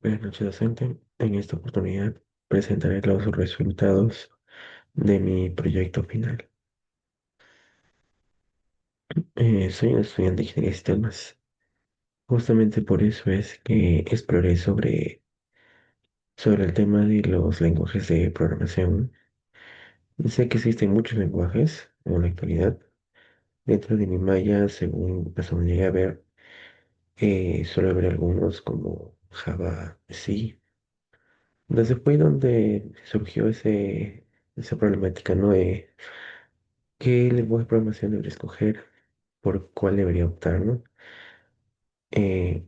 Buenas noches, docente. En esta oportunidad presentaré los resultados de mi proyecto final. Soy un estudiante de ingeniería de sistemas. Justamente por eso es que exploré sobre el tema de los lenguajes de programación. Sé que existen muchos lenguajes en la actualidad. Dentro de mi malla, según hasta donde llegué a ver, suele haber algunos como Java, C. Entonces fue donde surgió esa problemática, ¿no? ¿Qué lenguaje de programación debería escoger? ¿Por cuál debería optar, no? Eh,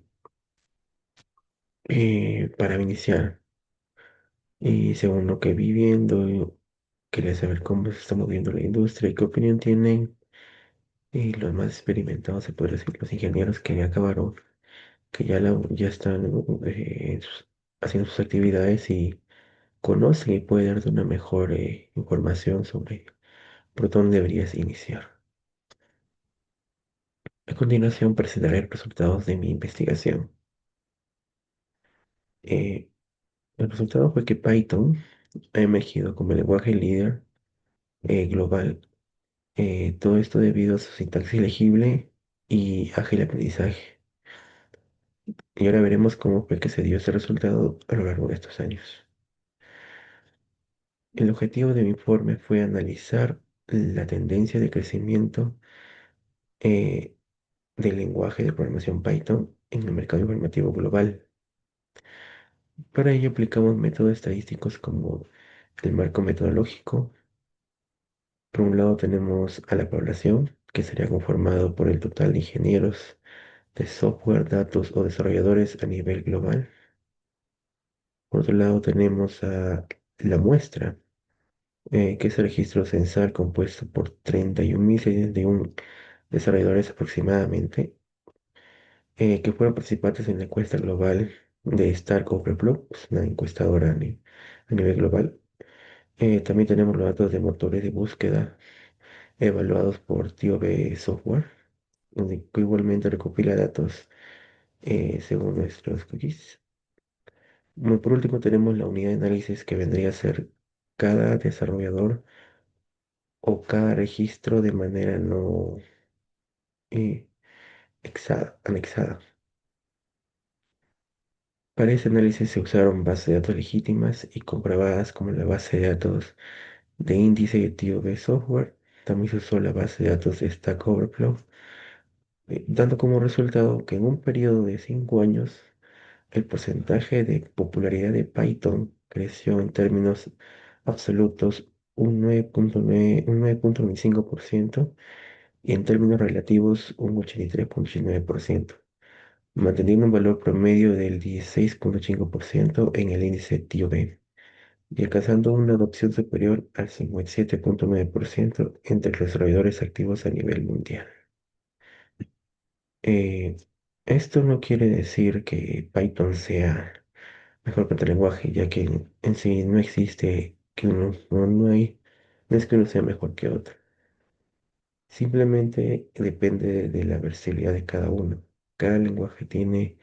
para iniciar. Y según lo que vi viendo, yo quería saber cómo se está moviendo la industria y qué opinión tienen los más experimentados, se podría decir, los ingenieros que ya acabaron, que ya están haciendo sus actividades y conocen y pueden darte una mejor información sobre por dónde deberías iniciar. A continuación presentaré los resultados de mi investigación. Eh, el resultado fue que Python ha emergido como el lenguaje líder global. Todo esto debido a su sintaxis legible y ágil aprendizaje. Y ahora veremos cómo fue que se dio este resultado a lo largo de estos años. El objetivo de mi informe fue analizar la tendencia de crecimiento eh, del lenguaje de programación Python en el mercado informativo global. Para ello aplicamos métodos estadísticos como el marco metodológico. Por un lado tenemos a la población, que sería conformado por el total de ingenieros de software, datos o desarrolladores a nivel global. Por otro lado tenemos a la muestra, que es el registro censal compuesto por 31.061 desarrolladores aproximadamente, que fueron participantes en la encuesta global de Stark Overflow, es una encuestadora a nivel global. También tenemos los datos de motores de búsqueda evaluados por TIOB Software, que igualmente recopila datos según nuestros cookies. Bueno, por último tenemos la unidad de análisis que vendría a ser cada desarrollador o cada registro de manera no eh, anexada. Para ese análisis se usaron bases de datos legítimas y comprobadas como la base de datos de índice de TIOB Software. También se usó la base de datos de Stack Overflow, dando como resultado que en un periodo de 5 años el porcentaje de popularidad de Python creció en términos absolutos un 9,95% y en términos relativos un 83,89%, manteniendo un valor promedio del 16,5% en el índice TIOB y alcanzando una adopción superior al 57,9% entre los desarrolladores activos a nivel mundial. Eh, Esto no quiere decir que Python sea mejor que otro lenguaje, ya que en sí no existe que no hay, no es que uno sea mejor que otro. Simplemente depende de la versatilidad de cada uno. Cada lenguaje tiene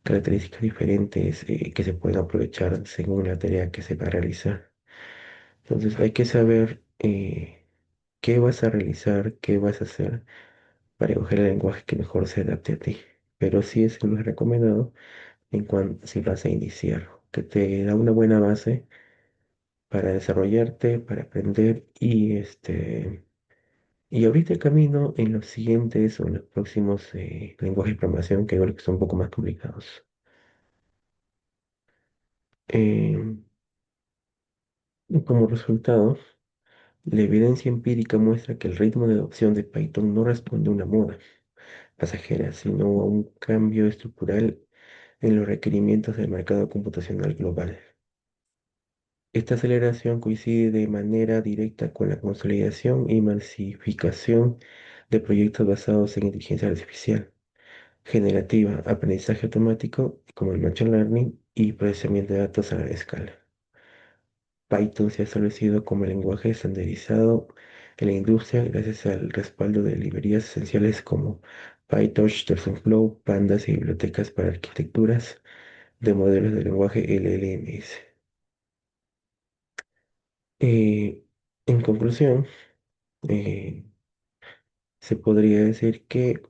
características diferentes que se pueden aprovechar según la tarea que se va a realizar. Entonces hay que saber qué vas a realizar, qué vas a hacer para escoger el lenguaje que mejor se adapte a ti. Pero sí es lo recomendado en cuanto si vas a iniciar, que te da una buena base para desarrollarte, para aprender y abrirte camino en los siguientes o en los próximos lenguajes de programación que igual que son un poco más complicados. Eh, Como resultado, la evidencia empírica muestra que el ritmo de adopción de Python no responde a una moda pasajera, sino a un cambio estructural en los requerimientos del mercado computacional global. Esta aceleración coincide de manera directa con la consolidación y masificación de proyectos basados en inteligencia artificial generativa, aprendizaje automático, como el Machine Learning y procesamiento de datos a gran escala. Python se ha establecido como el lenguaje estandarizado en la industria gracias al respaldo de librerías esenciales como PyTorch, TensorFlow, Pandas y bibliotecas para arquitecturas de modelos de lenguaje LLMS. Eh, en conclusión, eh, se podría decir que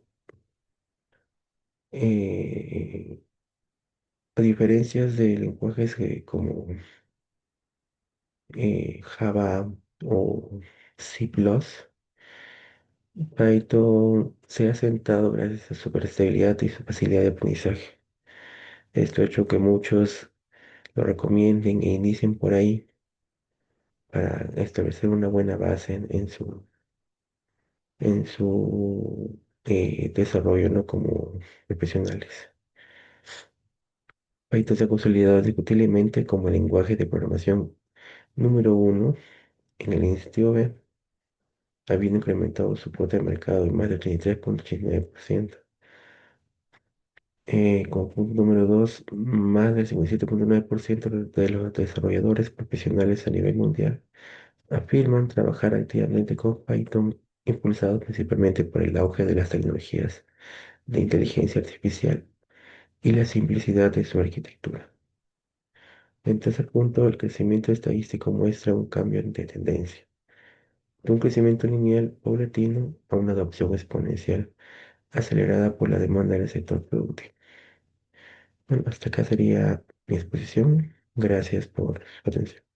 eh, a diferencias de lenguajes como Java o C++, Python se ha sentado gracias a su versatilidad y su facilidad de aprendizaje. Esto ha hecho que muchos lo recomienden e inicien por ahí para establecer una buena base en su desarrollo, ¿no? Como profesionales. Python se ha consolidado indiscutiblemente como el lenguaje de programación número uno en el INSTIOE, habiendo incrementado su cuota de mercado en más del 33,89%. Como punto número 2, más del 57,9% de los desarrolladores profesionales a nivel mundial afirman trabajar activamente con Python, impulsados principalmente por el auge de las tecnologías de inteligencia artificial y la simplicidad de su arquitectura. En tercer punto, el crecimiento estadístico muestra un cambio de tendencia, de un crecimiento lineal paulatino a una adopción exponencial acelerada por la demanda del sector productivo. Bueno, hasta acá sería mi exposición. Gracias por su atención.